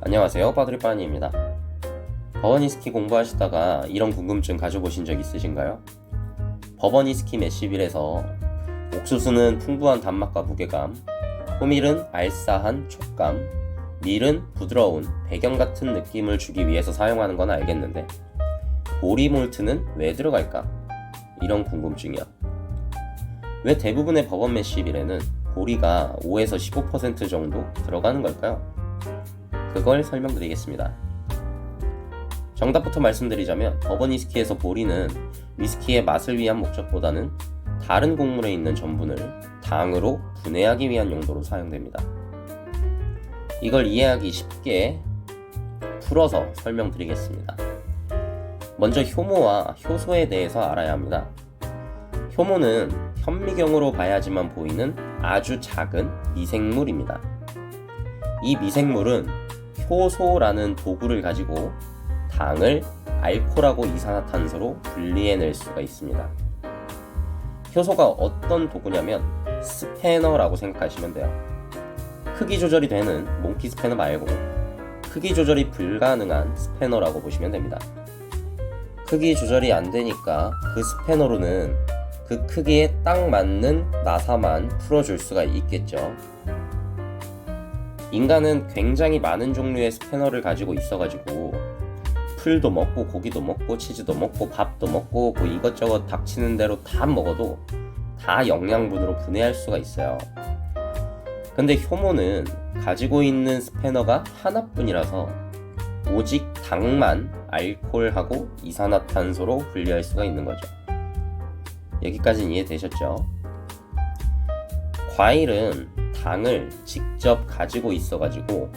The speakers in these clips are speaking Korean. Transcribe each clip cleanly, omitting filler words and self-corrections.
안녕하세요, 빠두리빠니입니다. 버번위스키 공부하시다가 이런 궁금증 가져보신 적 있으신가요? 버번위스키 매시빌에서 옥수수는 풍부한 단맛과 무게감, 호밀은 알싸한 촉감, 밀은 부드러운 배경 같은 느낌을 주기 위해서 사용하는 건 알겠는데 보리 몰트는 왜 들어갈까? 이런 궁금증이요. 왜 대부분의 버번 매시빌에는 보리가 5에서 15% 정도 들어가는 걸까요? 그걸 설명드리겠습니다. 정답부터 말씀드리자면 버번 위스키에서 보리는 위스키의 맛을 위한 목적보다는 다른 곡물에 있는 전분을 당으로 분해하기 위한 용도로 사용됩니다. 이걸 이해하기 쉽게 풀어서 설명드리겠습니다. 먼저 효모와 효소에 대해서 알아야 합니다. 효모는 현미경으로 봐야지만 보이는 아주 작은 미생물입니다. 이 미생물은 효소라는 도구를 가지고 당을 알코올하고 이산화탄소로 분리해낼 수가 있습니다. 효소가 어떤 도구냐면 스패너라고 생각하시면 돼요. 크기 조절이 되는 몽키 스패너 말고 크기 조절이 불가능한 스패너라고 보시면 됩니다. 크기 조절이 안 되니까 그 스패너로는 그 크기에 딱 맞는 나사만 풀어줄 수가 있겠죠. 인간은 굉장히 많은 종류의 스패너를 가지고 있어가지고 풀도 먹고 고기도 먹고 치즈도 먹고 밥도 먹고 뭐 이것저것 닥치는 대로 다 먹어도 다 영양분으로 분해할 수가 있어요. 근데 효모는 가지고 있는 스패너가 하나뿐이라서 오직 당만 알코올하고 이산화탄소로 분리할 수가 있는 거죠. 여기까지는 이해되셨죠? 과일은 당을 직접 가지고 있어가지고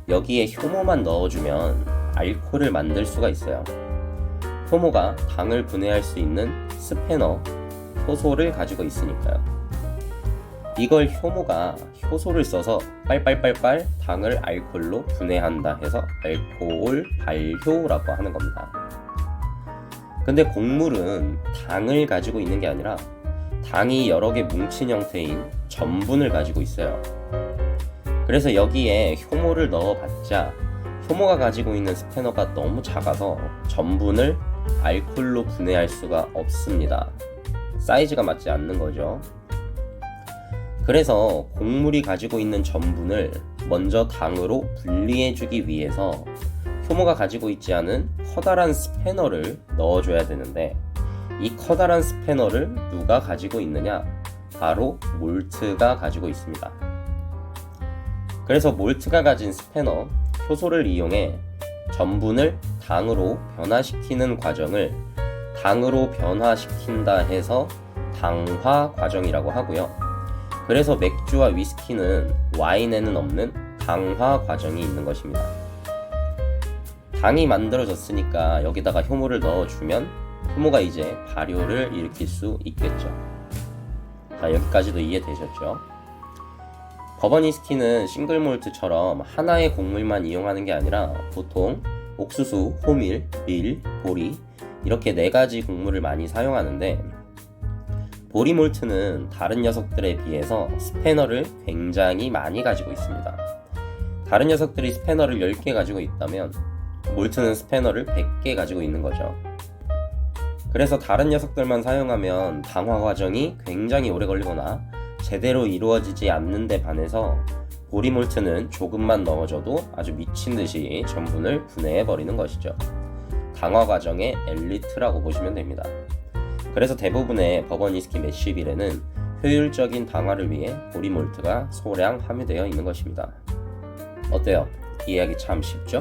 여기에 효모만 넣어주면 알코올을 만들 수가 있어요. 효모가 당을 분해할 수 있는 스패너, 효소를 가지고 있으니까요. 이걸 효모가 효소를 써서 빨빨빨빨 당을 알코올로 분해한다 해서 알코올 발효라고 하는 겁니다. 근데 곡물은 당을 가지고 있는 게 아니라 당이 여러 개 뭉친 형태인 전분을 가지고 있어요. 그래서 여기에 효모를 넣어봤자 효모가 가지고 있는 스패너가 너무 작아서 전분을 알코올로 분해할 수가 없습니다. 사이즈가 맞지 않는 거죠. 그래서 곡물이 가지고 있는 전분을 먼저 당으로 분리해주기 위해서 효모가 가지고 있지 않은 커다란 스패너를 넣어줘야 되는데 이 커다란 스패너를 누가 가지고 있느냐? 바로 몰트가 가지고 있습니다. 그래서 몰트가 가진 스패너, 효소를 이용해 전분을 당으로 변화시키는 과정을 당으로 변화시킨다 해서 당화 과정이라고 하고요. 그래서 맥주와 위스키는 와인에는 없는 당화 과정이 있는 것입니다. 당이 만들어졌으니까 여기다가 효모를 넣어주면 효모가 이제 발효를 일으킬 수 있겠죠. 자, 여기까지도 이해되셨죠? 버번 위스키는 싱글 몰트처럼 하나의 곡물만 이용하는 게 아니라 보통 옥수수, 호밀, 밀, 보리 이렇게 4가지 곡물을 많이 사용하는데 보리 몰트는 다른 녀석들에 비해서 스패너를 굉장히 많이 가지고 있습니다. 다른 녀석들이 스패너를 10개 가지고 있다면 몰트는 스패너를 100개 가지고 있는 거죠. 그래서 다른 녀석들만 사용하면 당화 과정이 굉장히 오래 걸리거나 제대로 이루어지지 않는 데 반해서 보리 몰트는 조금만 넣어줘도 아주 미친듯이 전분을 분해해버리는 것이죠. 당화 과정의 엘리트라고 보시면 됩니다. 그래서 대부분의 버번 위스키 매시빌에는 효율적인 당화를 위해 보리 몰트가 소량 함유되어 있는 것입니다. 어때요? 이해하기 참 쉽죠?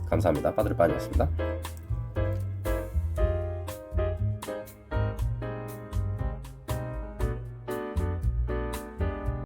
감사합니다. 빠두리빠니였습니다.